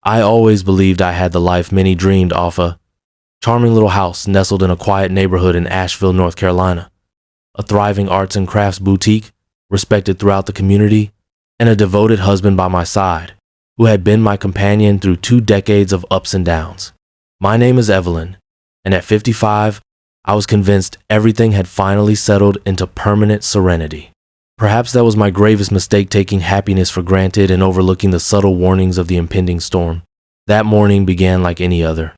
I always believed I had the life many dreamed of a charming little house nestled in a quiet neighborhood in Asheville, North Carolina, a thriving arts and crafts boutique, respected throughout the community, and a devoted husband by my side, who had been my companion through 2 decades of ups and downs. My name is Evelyn, and at 55, I was convinced everything had finally settled into permanent serenity. Perhaps that was my gravest mistake, taking happiness for granted and overlooking the subtle warnings of the impending storm. That morning began like any other.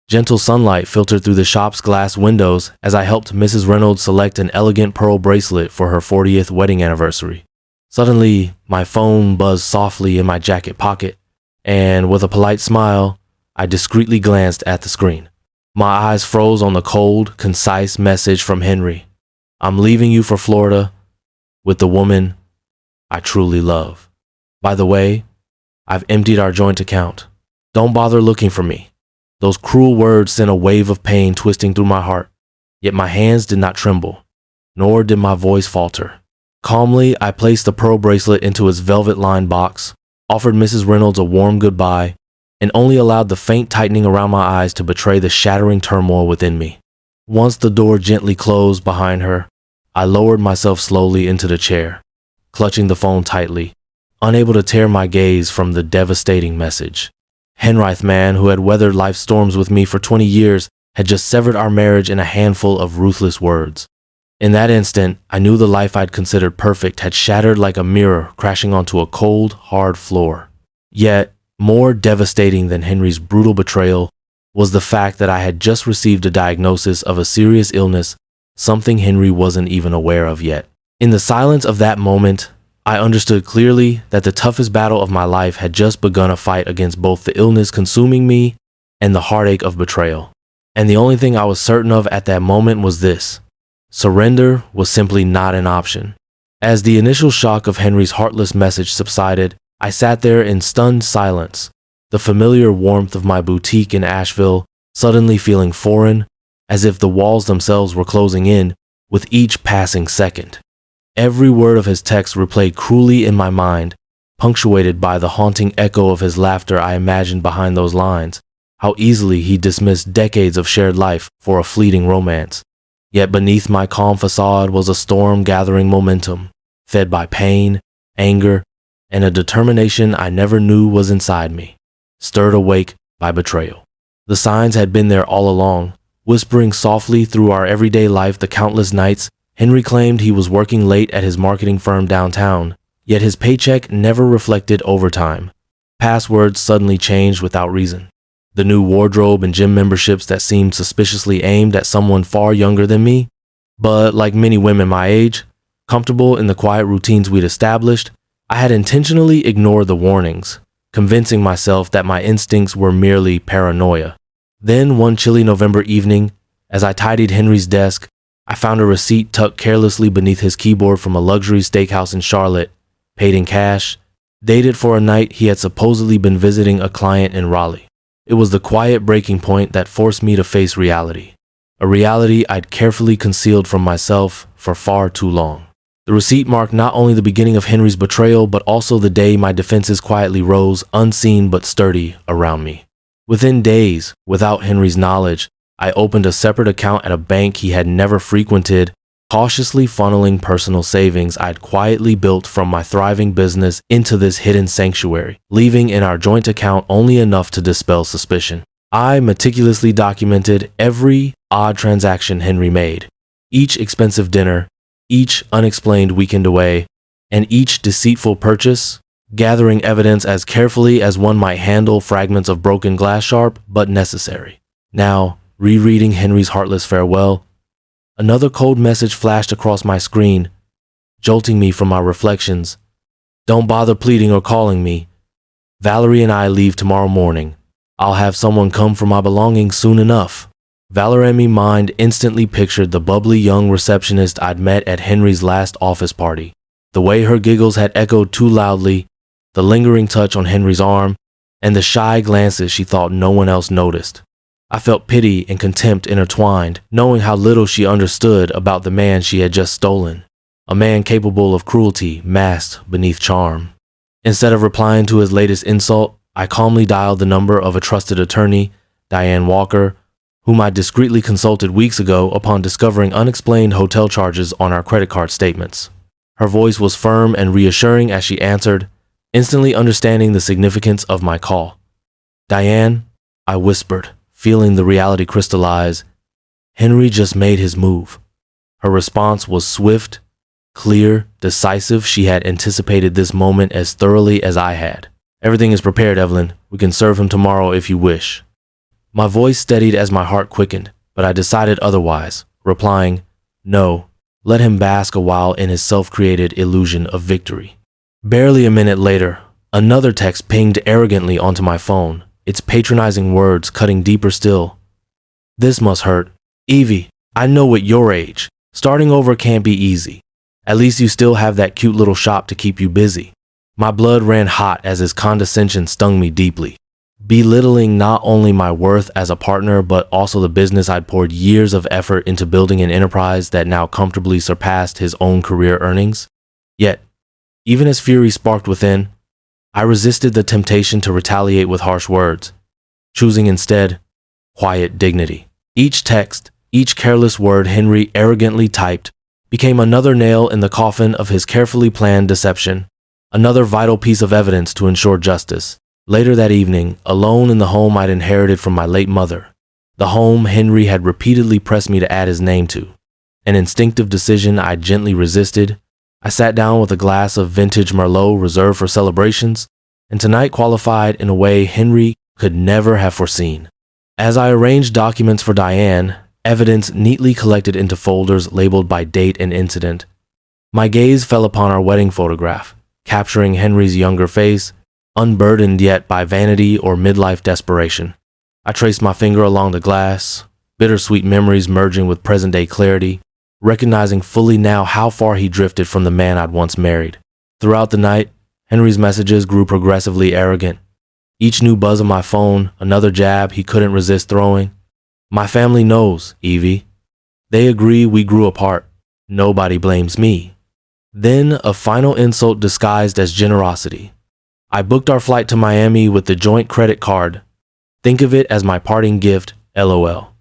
Gentle sunlight filtered through the shop's glass windows as I helped Mrs. Reynolds select an elegant pearl bracelet for her 40th wedding anniversary. Suddenly, my phone buzzed softly in my jacket pocket, and with a polite smile, I discreetly glanced at the screen. My eyes froze on the cold, concise message from Henry. I'm leaving you for Florida with the woman I truly love. By the way, I've emptied our joint account. Don't bother looking for me. Those cruel words sent a wave of pain twisting through my heart, yet my hands did not tremble, nor did my voice falter. Calmly, I placed the pearl bracelet into its velvet-lined box, offered Mrs. Reynolds a warm goodbye, and only allowed the faint tightening around my eyes to betray the shattering turmoil within me. Once the door gently closed behind her, I lowered myself slowly into the chair, clutching the phone tightly, unable to tear my gaze from the devastating message. Henryth, man who had weathered life's storms with me for 20 years, had just severed our marriage in a handful of ruthless words. In that instant, I knew the life I'd considered perfect had shattered like a mirror crashing onto a cold, hard floor. Yet, more devastating than Henry's brutal betrayal was the fact that I had just received a diagnosis of a serious illness, something Henry wasn't even aware of yet. In the silence of that moment, I understood clearly that the toughest battle of my life had just begun, a fight against both the illness consuming me and the heartache of betrayal. And the only thing I was certain of at that moment was this: surrender was simply not an option. As the initial shock of Henry's heartless message subsided, I sat there in stunned silence, the familiar warmth of my boutique in Asheville suddenly feeling foreign, as if the walls themselves were closing in with each passing second. Every word of his text replayed cruelly in my mind, punctuated by the haunting echo of his laughter I imagined behind those lines, how easily he dismissed decades of shared life for a fleeting romance. Yet beneath my calm facade was a storm gathering momentum, fed by pain, anger, and a determination I never knew was inside me, stirred awake by betrayal. The signs had been there all along, whispering softly through our everyday life. The countless nights Henry claimed he was working late at his marketing firm downtown, yet his paycheck never reflected overtime. Passwords suddenly changed without reason. The new wardrobe and gym memberships that seemed suspiciously aimed at someone far younger than me. But like many women my age, comfortable in the quiet routines we'd established, I had intentionally ignored the warnings, convincing myself that my instincts were merely paranoia. Then one chilly November evening, as I tidied Henry's desk, I found a receipt tucked carelessly beneath his keyboard from a luxury steakhouse in Charlotte, paid in cash, dated for a night he had supposedly been visiting a client in Raleigh. It was the quiet breaking point that forced me to face reality, a reality I'd carefully concealed from myself for far too long. The receipt marked not only the beginning of Henry's betrayal, but also the day my defenses quietly rose, unseen but sturdy, around me. Within days, without Henry's knowledge, I opened a separate account at a bank he had never frequented, cautiously funneling personal savings I'd quietly built from my thriving business into this hidden sanctuary, leaving in our joint account only enough to dispel suspicion. I meticulously documented every odd transaction Henry made, each expensive dinner, each unexplained weekend away, and each deceitful purchase, gathering evidence as carefully as one might handle fragments of broken glass, sharp but necessary. Now, rereading Henry's heartless farewell, another cold message flashed across my screen, jolting me from my reflections. Don't bother pleading or calling me. Valerie and I leave tomorrow morning. I'll have someone come for my belongings soon enough. Valerie's mind instantly pictured the bubbly young receptionist I'd met at Henry's last office party. The way her giggles had echoed too loudly, the lingering touch on Henry's arm, and the shy glances she thought no one else noticed. I felt pity and contempt intertwined, knowing how little she understood about the man she had just stolen, a man capable of cruelty masked beneath charm. Instead of replying to his latest insult, I calmly dialed the number of a trusted attorney, Diane Walker, whom I discreetly consulted weeks ago upon discovering unexplained hotel charges on our credit card statements. Her voice was firm and reassuring as she answered, instantly understanding the significance of my call. "Diane," I whispered, feeling the reality crystallize, "Henry just made his move." Her response was swift, clear, decisive. She had anticipated this moment as thoroughly as I had. "Everything is prepared, Evelyn. We can serve him tomorrow if you wish." My voice steadied as my heart quickened, but I decided otherwise, replying, "No, let him bask a while in his self-created illusion of victory." Barely a minute later, another text pinged arrogantly onto my phone, its patronizing words cutting deeper still. "This must hurt. Evie, I know at your age, starting over can't be easy. At least you still have that cute little shop to keep you busy." My blood ran hot as his condescension stung me deeply, belittling not only my worth as a partner but also the business I'd poured years of effort into building an enterprise that now comfortably surpassed his own career earnings. Yet, even as fury sparked within, I resisted the temptation to retaliate with harsh words, choosing instead quiet dignity. Each text, each careless word Henry arrogantly typed, became another nail in the coffin of his carefully planned deception, another vital piece of evidence to ensure justice. Later that evening, alone in the home I'd inherited from my late mother, the home Henry had repeatedly pressed me to add his name to, an instinctive decision I gently resisted, I sat down with a glass of vintage Merlot reserved for celebrations, and tonight qualified in a way Henry could never have foreseen. As I arranged documents for Diane, evidence neatly collected into folders labeled by date and incident, my gaze fell upon our wedding photograph, capturing Henry's younger face, unburdened yet by vanity or midlife desperation. I traced my finger along the glass, bittersweet memories merging with present-day clarity, recognizing fully now how far he drifted from the man I'd once married. Throughout the night, Henry's messages grew progressively arrogant. Each new buzz of my phone, another jab he couldn't resist throwing. "My family knows, Evie. They agree we grew apart. Nobody blames me." Then a final insult disguised as generosity. "I booked our flight to Miami with the joint credit card. Think of it as my parting gift, LOL.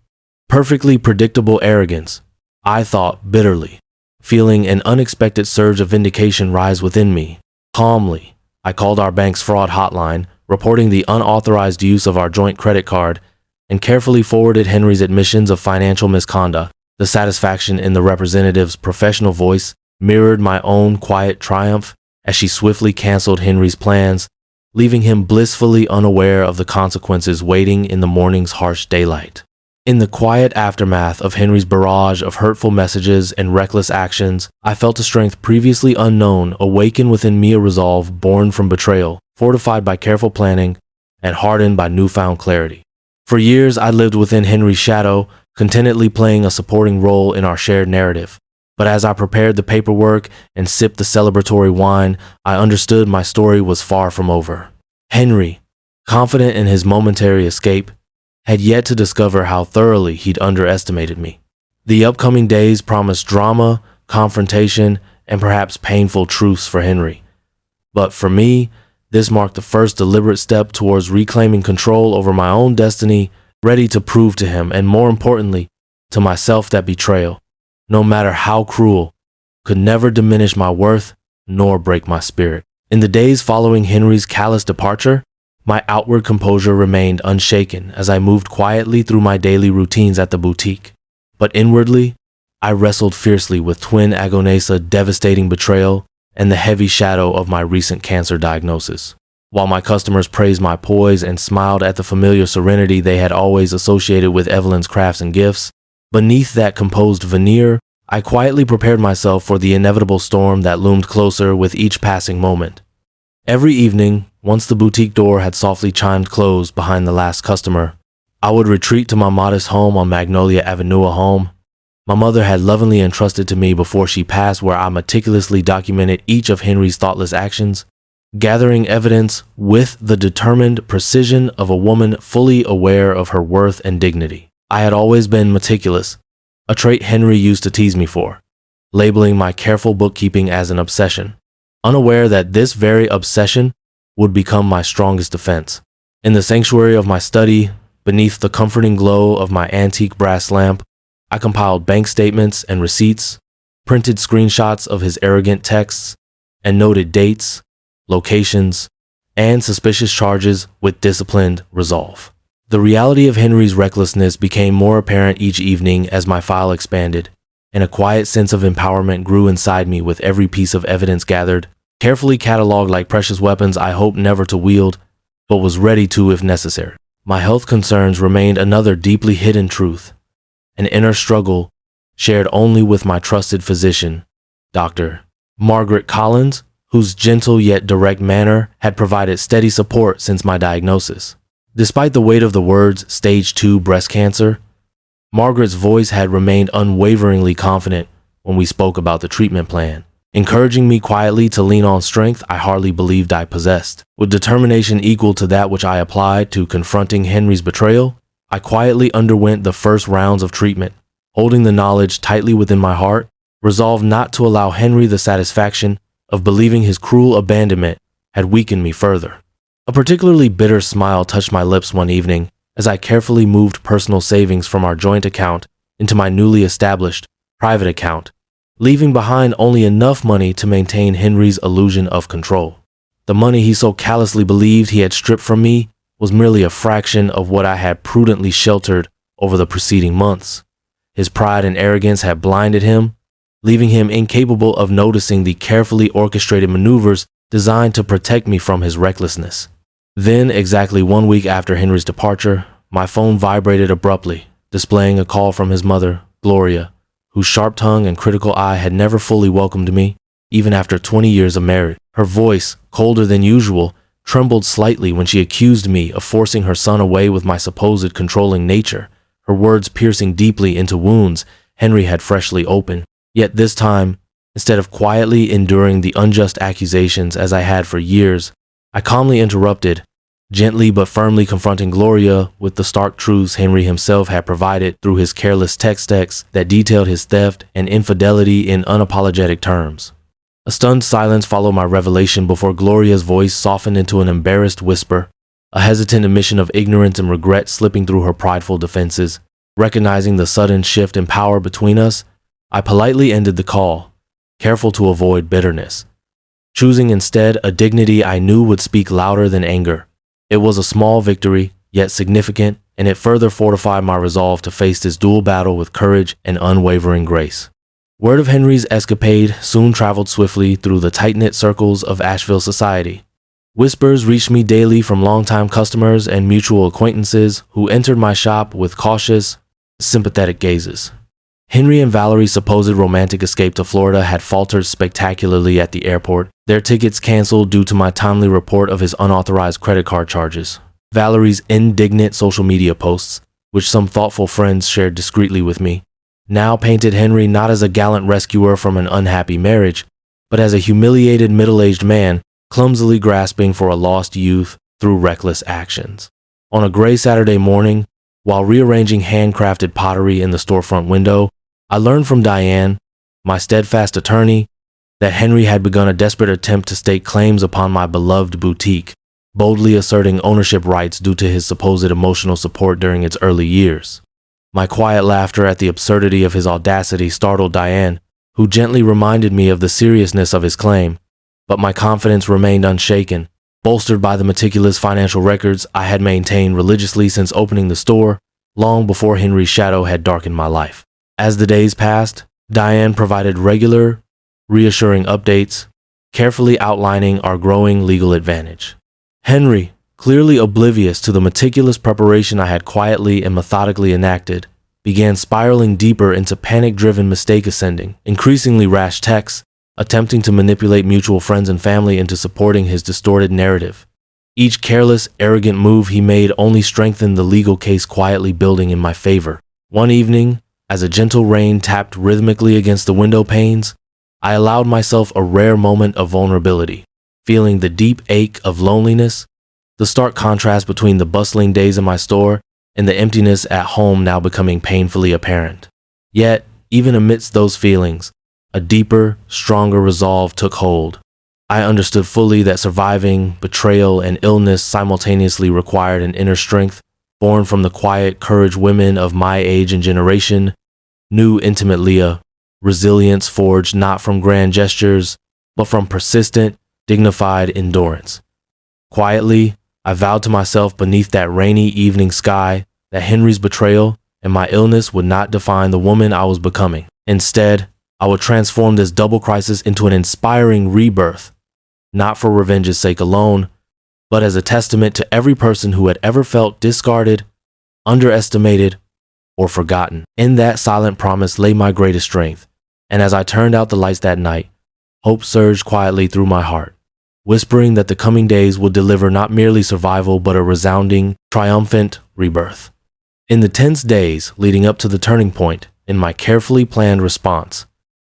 Perfectly predictable arrogance, I thought bitterly, feeling an unexpected surge of vindication rise within me. Calmly, I called our bank's fraud hotline, reporting the unauthorized use of our joint credit card, and carefully forwarded Henry's admissions of financial misconduct. The satisfaction in the representative's professional voice mirrored my own quiet triumph as she swiftly canceled Henry's plans, leaving him blissfully unaware of the consequences waiting in the morning's harsh daylight. In the quiet aftermath of Henry's barrage of hurtful messages and reckless actions, I felt a strength previously unknown awaken within me, a resolve born from betrayal, fortified by careful planning, and hardened by newfound clarity. For years, I lived within Henry's shadow, contentedly playing a supporting role in our shared narrative. But as I prepared the paperwork and sipped the celebratory wine, I understood my story was far from over. Henry, confident in his momentary escape, had yet to discover how thoroughly he'd underestimated me. The upcoming days promised drama, confrontation, and perhaps painful truths for Henry. But for me, this marked the first deliberate step towards reclaiming control over my own destiny, ready to prove to him, and more importantly, to myself, that betrayal, no matter how cruel, could never diminish my worth nor break my spirit. In the days following Henry's callous departure, my outward composure remained unshaken as I moved quietly through my daily routines at the boutique. But inwardly, I wrestled fiercely with twin agonesa, devastating betrayal, and the heavy shadow of my recent cancer diagnosis. While my customers praised my poise and smiled at the familiar serenity they had always associated with Evelyn's crafts and gifts, beneath that composed veneer, I quietly prepared myself for the inevitable storm that loomed closer with each passing moment. Every evening, once the boutique door had softly chimed closed behind the last customer, I would retreat to my modest home on Magnolia Avenue, a home my mother had lovingly entrusted to me before she passed, where I meticulously documented each of Henry's thoughtless actions, gathering evidence with the determined precision of a woman fully aware of her worth and dignity. I had always been meticulous, a trait Henry used to tease me for, labeling my careful bookkeeping as an obsession, unaware that this very obsession would become my strongest defense. In the sanctuary of my study, beneath the comforting glow of my antique brass lamp, I compiled bank statements and receipts, printed screenshots of his arrogant texts, and noted dates, locations, and suspicious charges with disciplined resolve. The reality of Henry's recklessness became more apparent each evening as my file expanded, and a quiet sense of empowerment grew inside me with every piece of evidence gathered, carefully cataloged like precious weapons I hoped never to wield, but was ready to if necessary. My health concerns remained another deeply hidden truth, an inner struggle shared only with my trusted physician, Dr. Margaret Collins, whose gentle yet direct manner had provided steady support since my diagnosis. Despite the weight of the words stage 2 breast cancer, Margaret's voice had remained unwaveringly confident when we spoke about the treatment plan, encouraging me quietly to lean on strength I hardly believed I possessed. With determination equal to that which I applied to confronting Henry's betrayal, I quietly underwent the first rounds of treatment, holding the knowledge tightly within my heart, resolved not to allow Henry the satisfaction of believing his cruel abandonment had weakened me further. A particularly bitter smile touched my lips one evening as I carefully moved personal savings from our joint account into my newly established private account, leaving behind only enough money to maintain Henry's illusion of control. The money he so callously believed he had stripped from me was merely a fraction of what I had prudently sheltered over the preceding months. His pride and arrogance had blinded him, leaving him incapable of noticing the carefully orchestrated maneuvers designed to protect me from his recklessness. Then, exactly 1 week after Henry's departure, my phone vibrated abruptly, displaying a call from his mother, Gloria, whose sharp tongue and critical eye had never fully welcomed me, even after 20 years of marriage. Her voice, colder than usual, trembled slightly when she accused me of forcing her son away with my supposed controlling nature, her words piercing deeply into wounds Henry had freshly opened. Yet this time, instead of quietly enduring the unjust accusations as I had for years, I calmly interrupted, gently but firmly confronting Gloria with the stark truths Henry himself had provided through his careless texts that detailed his theft and infidelity in unapologetic terms. A stunned silence followed my revelation before Gloria's voice softened into an embarrassed whisper, a hesitant admission of ignorance and regret slipping through her prideful defenses. Recognizing the sudden shift in power between us, I politely ended the call, careful to avoid bitterness, choosing instead a dignity I knew would speak louder than anger. It was a small victory, yet significant, and it further fortified my resolve to face this dual battle with courage and unwavering grace. Word of Henry's escapade soon traveled swiftly through the tight-knit circles of Asheville society. Whispers reached me daily from longtime customers and mutual acquaintances who entered my shop with cautious, sympathetic gazes. Henry and Valerie's supposed romantic escape to Florida had faltered spectacularly at the airport, their tickets canceled due to my timely report of his unauthorized credit card charges. Valerie's indignant social media posts, which some thoughtful friends shared discreetly with me, now painted Henry not as a gallant rescuer from an unhappy marriage, but as a humiliated middle-aged man clumsily grasping for a lost youth through reckless actions. On a gray Saturday morning, while rearranging handcrafted pottery in the storefront window, I learned from Diane, my steadfast attorney, that Henry had begun a desperate attempt to stake claims upon my beloved boutique, boldly asserting ownership rights due to his supposed emotional support during its early years. My quiet laughter at the absurdity of his audacity startled Diane, who gently reminded me of the seriousness of his claim, but my confidence remained unshaken, bolstered by the meticulous financial records I had maintained religiously since opening the store, long before Henry's shadow had darkened my life. As the days passed, Diane provided regular, reassuring updates, carefully outlining our growing legal advantage. Henry, clearly oblivious to the meticulous preparation I had quietly and methodically enacted, began spiraling deeper into panic-driven mistake ascending, increasingly rash texts, attempting to manipulate mutual friends and family into supporting his distorted narrative. Each careless, arrogant move he made only strengthened the legal case quietly building in my favor. One evening, as a gentle rain tapped rhythmically against the window panes, I allowed myself a rare moment of vulnerability, feeling the deep ache of loneliness, the stark contrast between the bustling days in my store and the emptiness at home now becoming painfully apparent. Yet, even amidst those feelings, a deeper, stronger resolve took hold. I understood fully that surviving betrayal and illness simultaneously required an inner strength born from the quiet courage women of my age and generation knew intimately, a resilience forged not from grand gestures, but from persistent, dignified endurance. Quietly, I vowed to myself beneath that rainy evening sky that Henry's betrayal and my illness would not define the woman I was becoming. Instead, I would transform this double crisis into an inspiring rebirth, not for revenge's sake alone, but as a testament to every person who had ever felt discarded, underestimated, or forgotten. In that silent promise lay my greatest strength, and as I turned out the lights that night, hope surged quietly through my heart, whispering that the coming days would deliver not merely survival but a resounding, triumphant rebirth. In the tense days leading up to the turning point in my carefully planned response,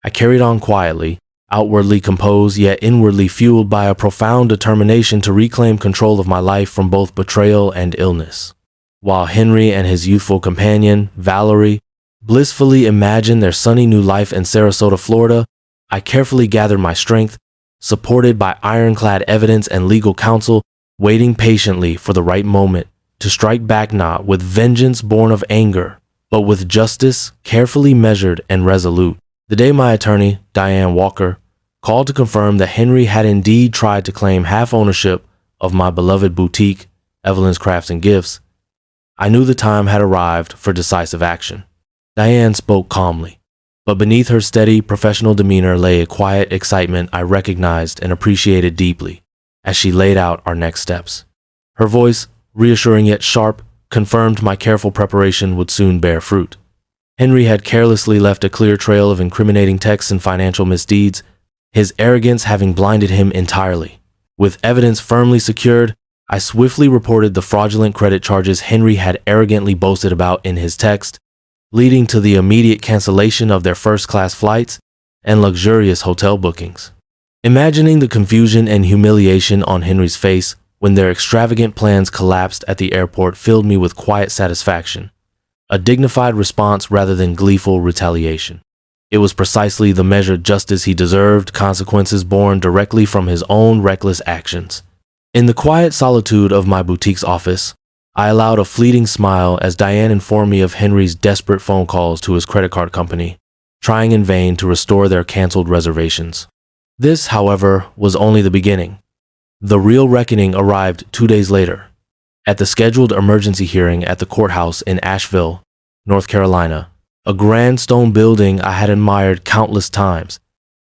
I carried on quietly, outwardly composed yet inwardly fueled by a profound determination to reclaim control of my life from both betrayal and illness. While Henry and his youthful companion, Valerie, blissfully imagined their sunny new life in Sarasota, Florida, I carefully gathered my strength, supported by ironclad evidence and legal counsel, waiting patiently for the right moment to strike back, not with vengeance born of anger, but with justice carefully measured and resolute. The day my attorney, Diane Walker, called to confirm that Henry had indeed tried to claim half ownership of my beloved boutique, Evelyn's Crafts and Gifts, I knew the time had arrived for decisive action. Diane spoke calmly, but beneath her steady, professional demeanor lay a quiet excitement I recognized and appreciated deeply as she laid out our next steps. Her voice, reassuring yet sharp, confirmed my careful preparation would soon bear fruit. Henry had carelessly left a clear trail of incriminating texts and financial misdeeds, his arrogance having blinded him entirely. With evidence firmly secured, I swiftly reported the fraudulent credit charges Henry had arrogantly boasted about in his text, leading to the immediate cancellation of their first-class flights and luxurious hotel bookings. Imagining the confusion and humiliation on Henry's face when their extravagant plans collapsed at the airport filled me with quiet satisfaction, a dignified response rather than gleeful retaliation. It was precisely the measured justice he deserved, consequences born directly from his own reckless actions. In the quiet solitude of my boutique's office, I allowed a fleeting smile as Diane informed me of Henry's desperate phone calls to his credit card company, trying in vain to restore their canceled reservations. This, however, was only the beginning. The real reckoning arrived 2 days later, at the scheduled emergency hearing at the courthouse in Asheville, North Carolina, a grand stone building I had admired countless times,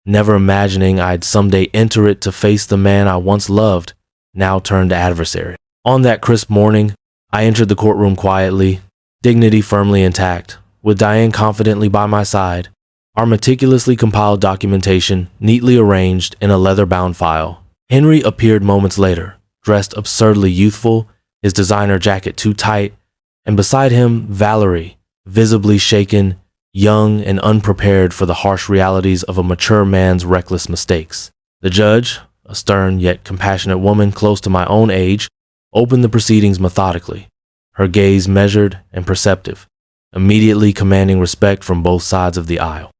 never imagining I'd someday enter it to face the man I once loved, now turned adversary. On that crisp morning, I entered the courtroom quietly, dignity firmly intact, with Diane confidently by my side, our meticulously compiled documentation neatly arranged in a leather-bound file. Henry appeared moments later, dressed absurdly youthful, his designer jacket too tight, and beside him, Valerie, visibly shaken, young and unprepared for the harsh realities of a mature man's reckless mistakes. The judge, a stern yet compassionate woman close to my own age, opened the proceedings methodically, her gaze measured and perceptive, immediately commanding respect from both sides of the aisle.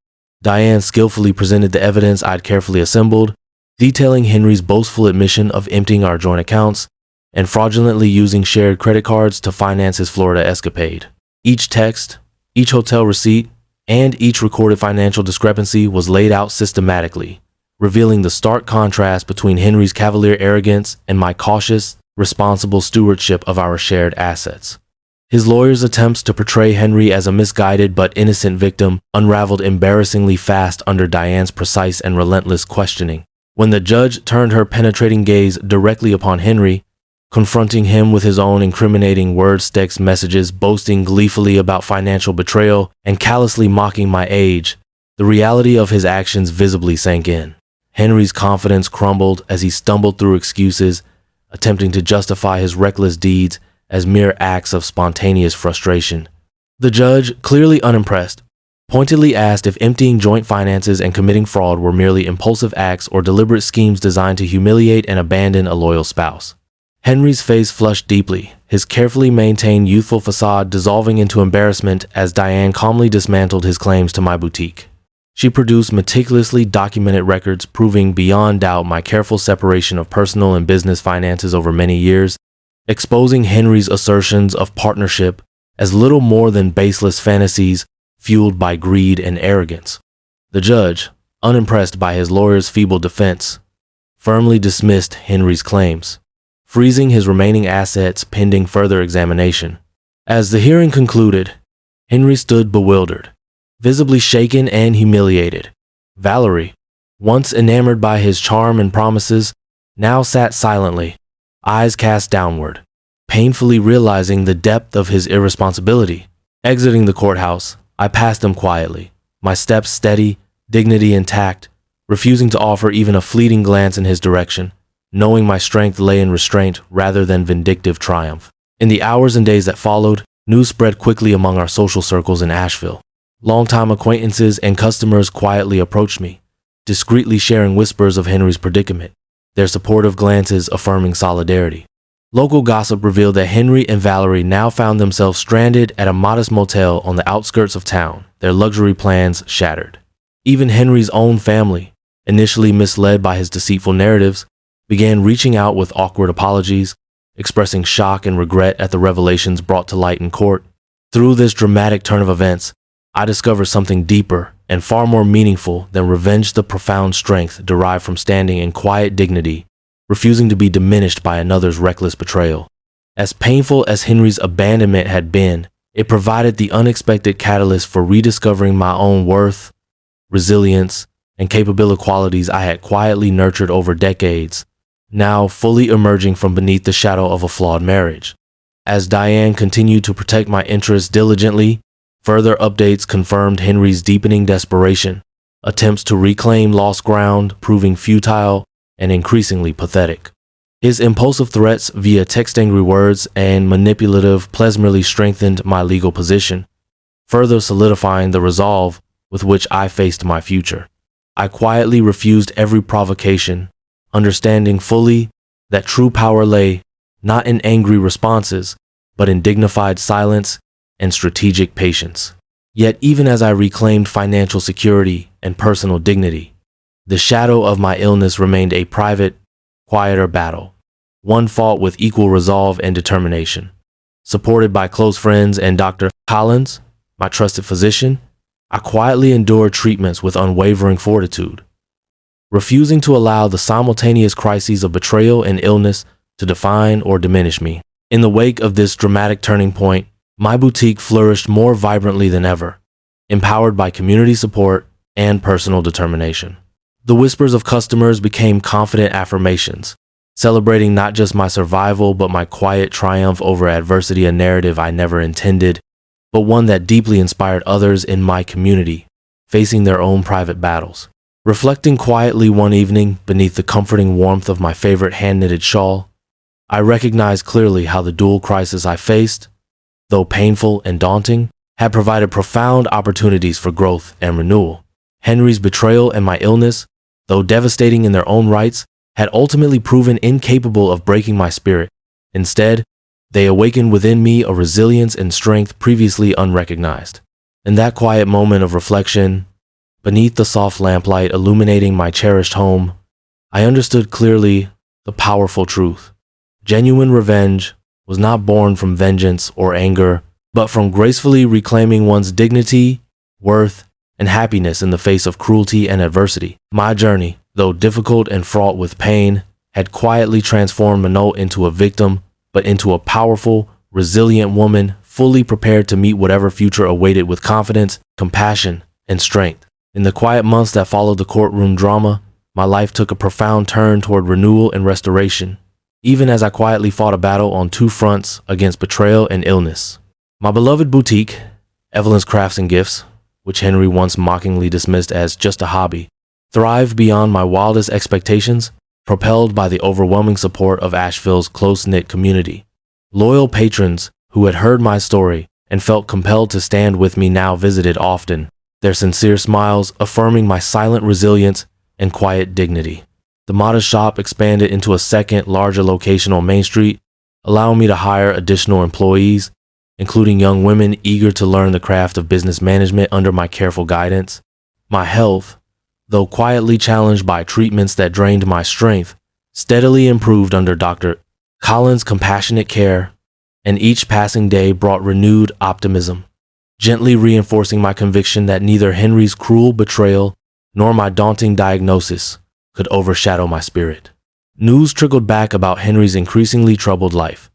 Diane skillfully presented the evidence I'd carefully assembled, detailing Henry's boastful admission of emptying our joint accounts and fraudulently using shared credit cards to finance his Florida escapade. Each text, each hotel receipt, and each recorded financial discrepancy was laid out systematically, revealing the stark contrast between Henry's cavalier arrogance and my cautious, responsible stewardship of our shared assets. His lawyer's attempts to portray Henry as a misguided but innocent victim unraveled embarrassingly fast under Diane's precise and relentless questioning. When the judge turned her penetrating gaze directly upon Henry, confronting him with his own incriminating word-text messages boasting gleefully about financial betrayal and callously mocking my age, the reality of his actions visibly sank in. Henry's confidence crumbled as he stumbled through excuses, attempting to justify his reckless deeds as mere acts of spontaneous frustration. The judge, clearly unimpressed, pointedly asked if emptying joint finances and committing fraud were merely impulsive acts or deliberate schemes designed to humiliate and abandon a loyal spouse. Henry's face flushed deeply, his carefully maintained youthful facade dissolving into embarrassment as Diane calmly dismantled his claims to my boutique. She produced meticulously documented records proving beyond doubt my careful separation of personal and business finances over many years, exposing Henry's assertions of partnership as little more than baseless fantasies fueled by greed and arrogance. The judge, unimpressed by his lawyer's feeble defense, firmly dismissed Henry's claims, freezing his remaining assets pending further examination. As the hearing concluded, Henry stood bewildered, visibly shaken and humiliated. Valerie, once enamored by his charm and promises, now sat silently, eyes cast downward, painfully realizing the depth of his irresponsibility. Exiting the courthouse, I passed him quietly, my steps steady, dignity intact, refusing to offer even a fleeting glance in his direction, knowing my strength lay in restraint rather than vindictive triumph. In the hours and days that followed, news spread quickly among our social circles in Asheville. Longtime acquaintances and customers quietly approached me, discreetly sharing whispers of Henry's predicament, their supportive glances affirming solidarity. Local gossip revealed that Henry and Valerie now found themselves stranded at a modest motel on the outskirts of town, their luxury plans shattered. Even Henry's own family, initially misled by his deceitful narratives, began reaching out with awkward apologies, expressing shock and regret at the revelations brought to light in court. Through this dramatic turn of events, I discovered something deeper and far more meaningful than revenge: the profound strength derived from standing in quiet dignity, refusing to be diminished by another's reckless betrayal. As painful as Henry's abandonment had been, it provided the unexpected catalyst for rediscovering my own worth, resilience, and capability qualities I had quietly nurtured over decades, now fully emerging from beneath the shadow of a flawed marriage. As Diane continued to protect my interests diligently, further updates confirmed Henry's deepening desperation, attempts to reclaim lost ground proving futile and increasingly pathetic. His impulsive threats via text-angry words and manipulative pleasantly strengthened my legal position, further solidifying the resolve with which I faced my future. I quietly refused every provocation, understanding fully that true power lay not in angry responses, but in dignified silence and strategic patience. Yet even as I reclaimed financial security and personal dignity, the shadow of my illness remained a private, quieter battle, one fought with equal resolve and determination. Supported by close friends and Dr. Collins, my trusted physician, I quietly endured treatments with unwavering fortitude, refusing to allow the simultaneous crises of betrayal and illness to define or diminish me. In the wake of this dramatic turning point, my boutique flourished more vibrantly than ever, empowered by community support and personal determination. The whispers of customers became confident affirmations, celebrating not just my survival but my quiet triumph over adversity, a narrative I never intended, but one that deeply inspired others in my community, facing their own private battles. Reflecting quietly one evening beneath the comforting warmth of my favorite hand-knitted shawl, I recognized clearly how the dual crisis I faced, though painful and daunting, had provided profound opportunities for growth and renewal. Henry's betrayal and my illness, though devastating in their own rights, had ultimately proven incapable of breaking my spirit. Instead, they awakened within me a resilience and strength previously unrecognized. In that quiet moment of reflection, beneath the soft lamplight illuminating my cherished home, I understood clearly the powerful truth. Genuine revenge was not born from vengeance or anger, but from gracefully reclaiming one's dignity, worth, and happiness in the face of cruelty and adversity. My journey, though difficult and fraught with pain, had quietly transformed Minot into a victim, but into a powerful, resilient woman, fully prepared to meet whatever future awaited with confidence, compassion, and strength. In the quiet months that followed the courtroom drama, my life took a profound turn toward renewal and restoration, even as I quietly fought a battle on two fronts against betrayal and illness. My beloved boutique, Evelyn's Crafts and Gifts, which Henry once mockingly dismissed as just a hobby, thrived beyond my wildest expectations, propelled by the overwhelming support of Asheville's close-knit community. Loyal patrons who had heard my story and felt compelled to stand with me now visited often, their sincere smiles affirming my silent resilience and quiet dignity. The modest shop expanded into a second, larger location on Main Street, allowing me to hire additional employees, including young women eager to learn the craft of business management under my careful guidance. My health, though quietly challenged by treatments that drained my strength, steadily improved under Dr. Collins' compassionate care, and each passing day brought renewed optimism, gently reinforcing my conviction that neither Henry's cruel betrayal nor my daunting diagnosis could overshadow my spirit. News trickled back about Henry's increasingly troubled life.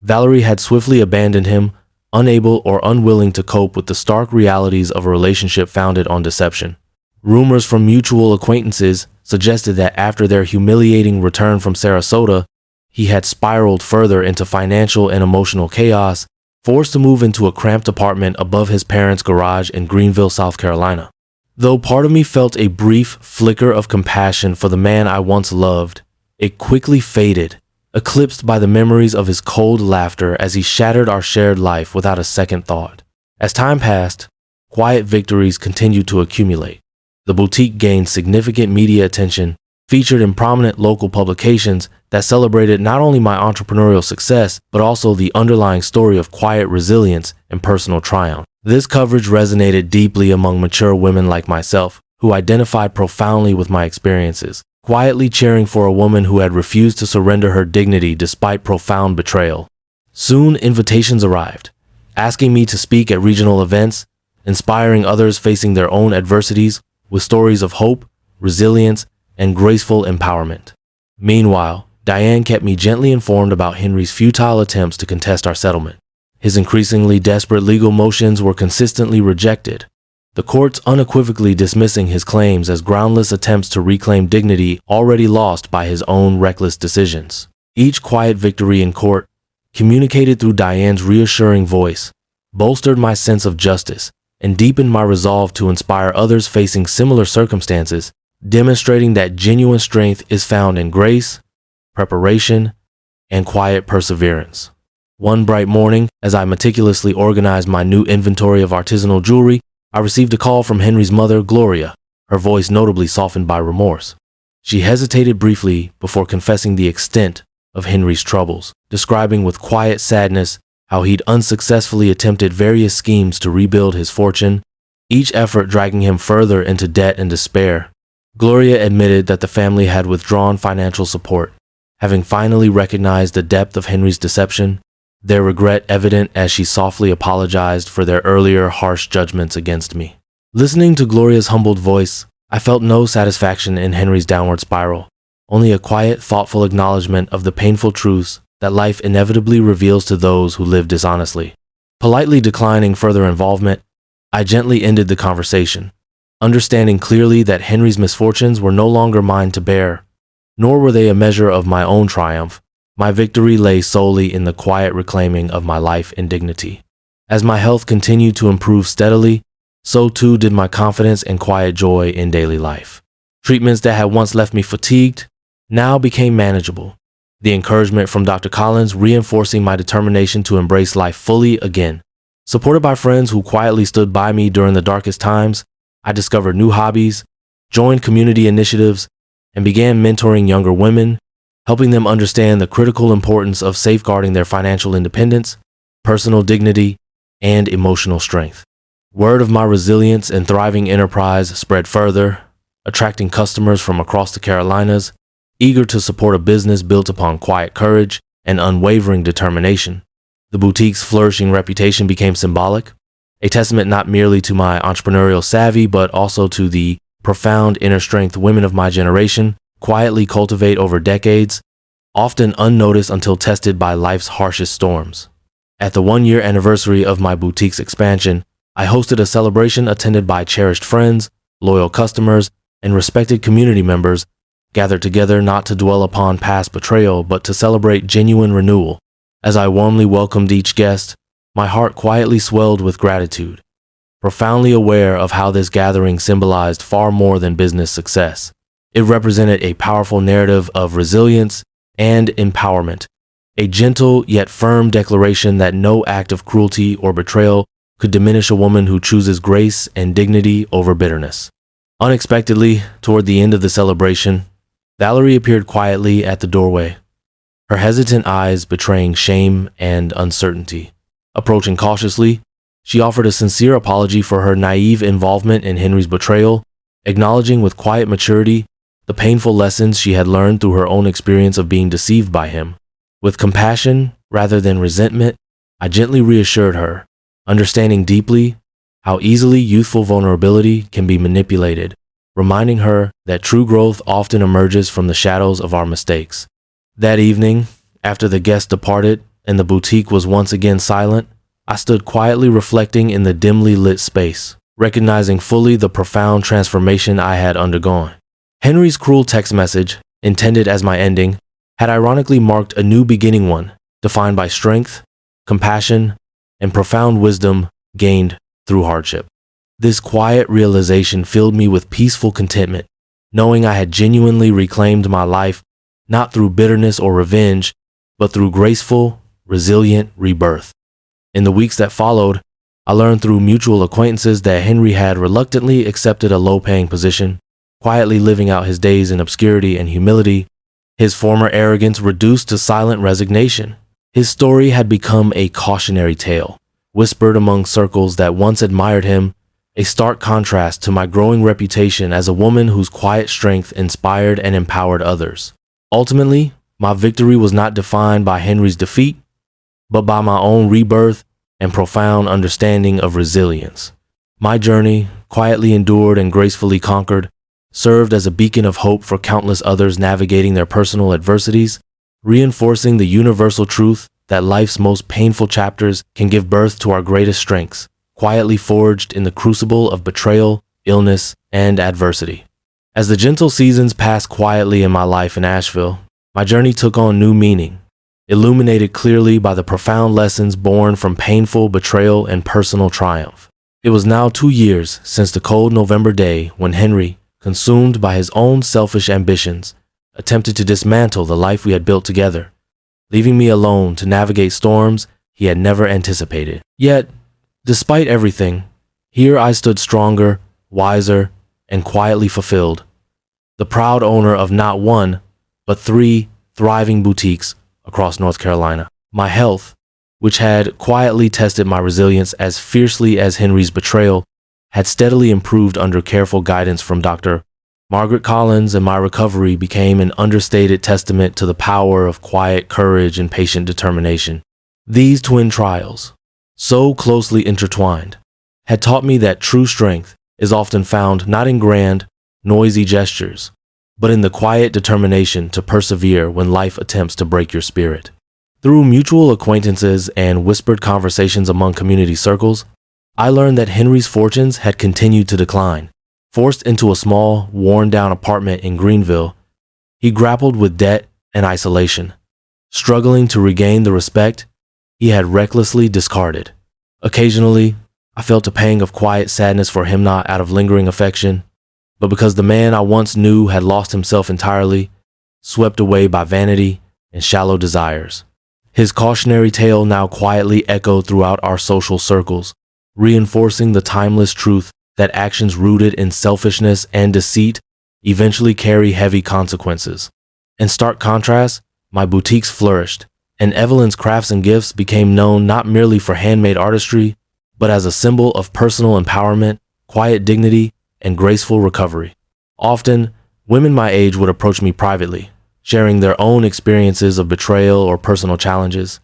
Valerie had swiftly abandoned him, unable or unwilling to cope with the stark realities of a relationship founded on deception. Rumors from mutual acquaintances suggested that after their humiliating return from Sarasota, he had spiraled further into financial and emotional chaos, forced to move into a cramped apartment above his parents' garage in Greenville, South Carolina. Though part of me felt a brief flicker of compassion for the man I once loved, it quickly faded, eclipsed by the memories of his cold laughter as he shattered our shared life without a second thought. As time passed, quiet victories continued to accumulate. The boutique gained significant media attention, featured in prominent local publications that celebrated not only my entrepreneurial success, but also the underlying story of quiet resilience and personal triumph. This coverage resonated deeply among mature women like myself, who identified profoundly with my experiences, quietly cheering for a woman who had refused to surrender her dignity despite profound betrayal. Soon, invitations arrived, asking me to speak at regional events, inspiring others facing their own adversities with stories of hope, resilience, and graceful empowerment. Meanwhile, Diane kept me gently informed about Henry's futile attempts to contest our settlement. His increasingly desperate legal motions were consistently rejected, the courts unequivocally dismissing his claims as groundless attempts to reclaim dignity already lost by his own reckless decisions. Each quiet victory in court, communicated through Diane's reassuring voice, bolstered my sense of justice and deepened my resolve to inspire others facing similar circumstances, demonstrating that genuine strength is found in grace, preparation, and quiet perseverance. One bright morning, as I meticulously organized my new inventory of artisanal jewelry, I received a call from Henry's mother, Gloria, her voice notably softened by remorse. She hesitated briefly before confessing the extent of Henry's troubles, describing with quiet sadness how he'd unsuccessfully attempted various schemes to rebuild his fortune, each effort dragging him further into debt and despair. Gloria admitted that the family had withdrawn financial support, having finally recognized the depth of Henry's deception, their regret evident as she softly apologized for their earlier harsh judgments against me. Listening to Gloria's humbled voice, I felt no satisfaction in Henry's downward spiral, only a quiet, thoughtful acknowledgement of the painful truths that life inevitably reveals to those who live dishonestly. Politely declining further involvement, I gently ended the conversation, understanding clearly that Henry's misfortunes were no longer mine to bear, nor were they a measure of my own triumph. My victory lay solely in the quiet reclaiming of my life and dignity. As my health continued to improve steadily, so too did my confidence and quiet joy in daily life. Treatments that had once left me fatigued now became manageable, the encouragement from Dr. Collins reinforcing my determination to embrace life fully again. Supported by friends who quietly stood by me during the darkest times, I discovered new hobbies, joined community initiatives, and began mentoring younger women, helping them understand the critical importance of safeguarding their financial independence, personal dignity, and emotional strength. Word of my resilience and thriving enterprise spread further, attracting customers from across the Carolinas, eager to support a business built upon quiet courage and unwavering determination. The boutique's flourishing reputation became symbolic, a testament not merely to my entrepreneurial savvy, but also to the profound inner strength women of my generation quietly cultivate over decades, often unnoticed until tested by life's harshest storms. At the one-year anniversary of my boutique's expansion, I hosted a celebration attended by cherished friends, loyal customers, and respected community members, gathered together not to dwell upon past betrayal, but to celebrate genuine renewal. As I warmly welcomed each guest, my heart quietly swelled with gratitude, profoundly aware of how this gathering symbolized far more than business success. It represented a powerful narrative of resilience and empowerment, a gentle yet firm declaration that no act of cruelty or betrayal could diminish a woman who chooses grace and dignity over bitterness. Unexpectedly, toward the end of the celebration, Valerie appeared quietly at the doorway, her hesitant eyes betraying shame and uncertainty. Approaching cautiously, She offered a sincere apology for her naive involvement in Henry's betrayal, acknowledging with quiet maturity the painful lessons she had learned through her own experience of being deceived by him. With compassion rather than resentment, I gently reassured her, understanding deeply how easily youthful vulnerability can be manipulated, reminding her that true growth often emerges from the shadows of our mistakes. That evening, after the guests departed and the boutique was once again silent, I stood quietly reflecting in the dimly lit space, recognizing fully the profound transformation I had undergone. Henry's cruel text message, intended as my ending, had ironically marked a new beginning, one defined by strength, compassion, and profound wisdom gained through hardship. This quiet realization filled me with peaceful contentment, knowing I had genuinely reclaimed my life not through bitterness or revenge, but through graceful, resilient rebirth. In the weeks that followed, I learned through mutual acquaintances that Henry had reluctantly accepted a low-paying position, quietly living out his days in obscurity and humility, his former arrogance reduced to silent resignation. His story had become a cautionary tale, whispered among circles that once admired him, a stark contrast to my growing reputation as a woman whose quiet strength inspired and empowered others. Ultimately, my victory was not defined by Henry's defeat, but by my own rebirth and profound understanding of resilience. My journey, quietly endured and gracefully conquered, served as a beacon of hope for countless others navigating their personal adversities, reinforcing the universal truth that life's most painful chapters can give birth to our greatest strengths, quietly forged in the crucible of betrayal, illness, and adversity. As the gentle seasons passed quietly in my life in Asheville, my journey took on new meaning, illuminated clearly by the profound lessons born from painful betrayal and personal triumph. It was now 2 years since the cold November day when Henry, consumed by his own selfish ambitions, attempted to dismantle the life we had built together, leaving me alone to navigate storms he had never anticipated. Yet, despite everything, here I stood stronger, wiser, and quietly fulfilled, the proud owner of not one, but 3 thriving boutiques across North Carolina. My health, which had quietly tested my resilience as fiercely as Henry's betrayal, had steadily improved under careful guidance from Dr. Margaret Collins, and my recovery became an understated testament to the power of quiet courage and patient determination. These twin trials, so closely intertwined, had taught me that true strength is often found not in grand, noisy gestures, but in the quiet determination to persevere when life attempts to break your spirit. Through mutual acquaintances and whispered conversations among community circles, I learned that Henry's fortunes had continued to decline. Forced into a small, worn-down apartment in Greenville, he grappled with debt and isolation, struggling to regain the respect he had recklessly discarded. Occasionally, I felt a pang of quiet sadness for him, not out of lingering affection, but because the man I once knew had lost himself entirely, swept away by vanity and shallow desires. His cautionary tale now quietly echoed throughout our social circles, reinforcing the timeless truth that actions rooted in selfishness and deceit eventually carry heavy consequences. In stark contrast, my boutiques flourished, and Evelyn's Crafts and Gifts became known not merely for handmade artistry, but as a symbol of personal empowerment, quiet dignity, and graceful recovery. Often, women my age would approach me privately, sharing their own experiences of betrayal or personal challenges,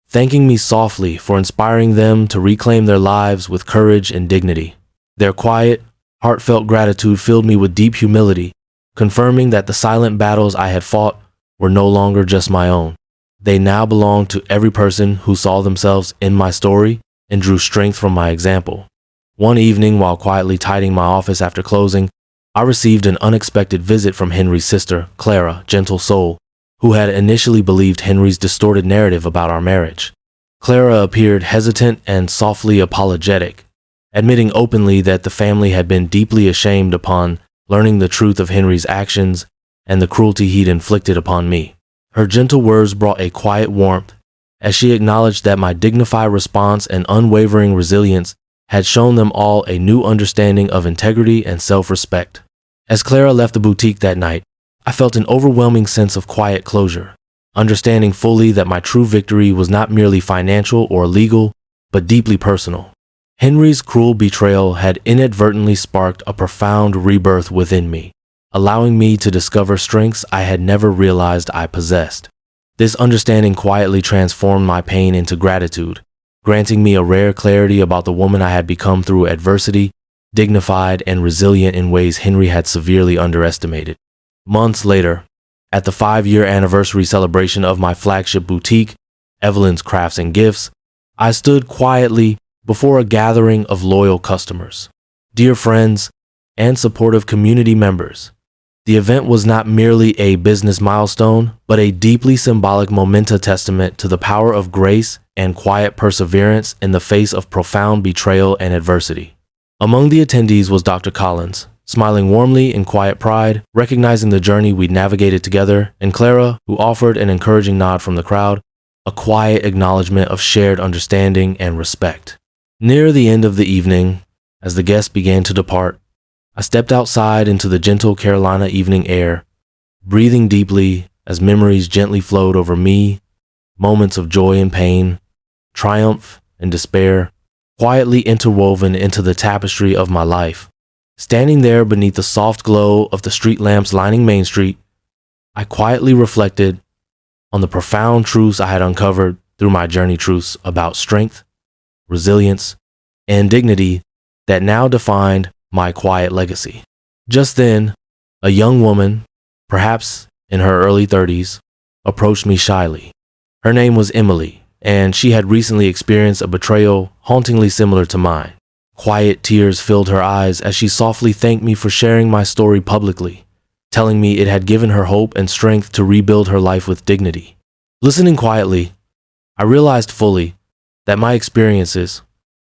thanking me softly for inspiring them to reclaim their lives with courage and dignity. Their quiet, heartfelt gratitude filled me with deep humility, confirming that the silent battles I had fought were no longer just my own. They now belonged to every person who saw themselves in my story and drew strength from my example. One evening, while quietly tidying my office after closing, I received an unexpected visit from Henry's sister, Clara, gentle soul, who had initially believed Henry's distorted narrative about our marriage. Clara appeared hesitant and softly apologetic, admitting openly that the family had been deeply ashamed upon learning the truth of Henry's actions and the cruelty he'd inflicted upon me. Her gentle words brought a quiet warmth as she acknowledged that my dignified response and unwavering resilience had shown them all a new understanding of integrity and self-respect. As Clara left the boutique that night, I felt an overwhelming sense of quiet closure, understanding fully that my true victory was not merely financial or legal, but deeply personal. Henry's cruel betrayal had inadvertently sparked a profound rebirth within me, allowing me to discover strengths I had never realized I possessed. This understanding quietly transformed my pain into gratitude, granting me a rare clarity about the woman I had become through adversity, dignified and resilient in ways Henry had severely underestimated. Months later, at the 5-year anniversary celebration of my flagship boutique, Evelyn's Crafts and Gifts, I stood quietly before a gathering of loyal customers, dear friends, and supportive community members. The event was not merely a business milestone, but a deeply symbolic memento testament to the power of grace and quiet perseverance in the face of profound betrayal and adversity. Among the attendees was Dr. Collins, smiling warmly in quiet pride, recognizing the journey we'd navigated together, and Clara, who offered an encouraging nod from the crowd, a quiet acknowledgement of shared understanding and respect. Near the end of the evening, as the guests began to depart, I stepped outside into the gentle Carolina evening air, breathing deeply as memories gently flowed over me, moments of joy and pain, triumph and despair, quietly interwoven into the tapestry of my life. Standing there beneath the soft glow of the street lamps lining Main Street, I quietly reflected on the profound truths I had uncovered through my journey, truths about strength, resilience, and dignity that now defined my quiet legacy. Just then, a young woman, perhaps in her early 30s, approached me shyly. Her name was Emily, and she had recently experienced a betrayal hauntingly similar to mine. Quiet tears filled her eyes as she softly thanked me for sharing my story publicly, telling me it had given her hope and strength to rebuild her life with dignity. Listening quietly, I realized fully that my experiences,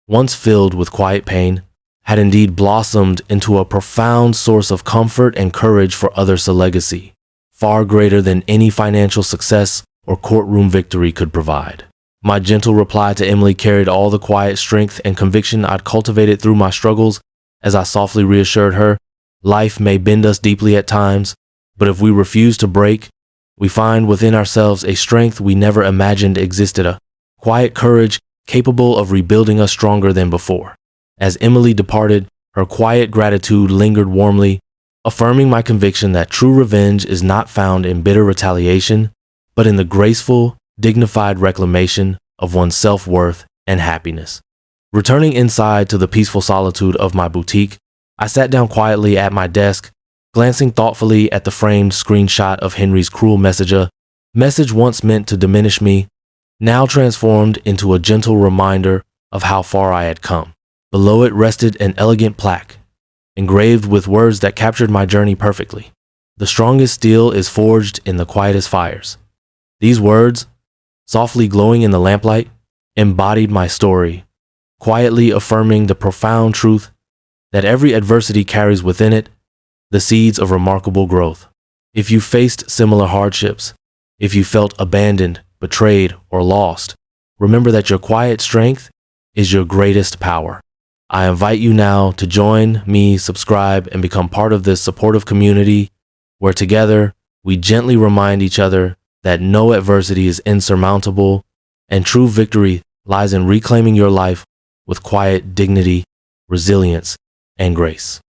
once filled with quiet pain, had indeed blossomed into a profound source of comfort and courage for others, a legacy far greater than any financial success or courtroom victory could provide. My gentle reply to Emily carried all the quiet strength and conviction I'd cultivated through my struggles as I softly reassured her, life may bend us deeply at times, but if we refuse to break, we find within ourselves a strength we never imagined existed, a quiet courage capable of rebuilding us stronger than before. As Emily departed, her quiet gratitude lingered warmly, affirming my conviction that true revenge is not found in bitter retaliation, but in the graceful, dignified reclamation of one's self-worth and happiness. Returning inside to the peaceful solitude of my boutique, I sat down quietly at my desk, glancing thoughtfully at the framed screenshot of Henry's cruel message, a message once meant to diminish me, now transformed into a gentle reminder of how far I had come. Below it rested an elegant plaque, engraved with words that captured my journey perfectly. The strongest steel is forged in the quietest fires. These words, softly glowing in the lamplight, embodied my story, quietly affirming the profound truth that every adversity carries within it the seeds of remarkable growth. If you faced similar hardships, if you felt abandoned, betrayed, or lost, remember that your quiet strength is your greatest power. I invite you now to join me, subscribe, and become part of this supportive community where together we gently remind each other that no adversity is insurmountable and true victory lies in reclaiming your life with quiet dignity, resilience, and grace.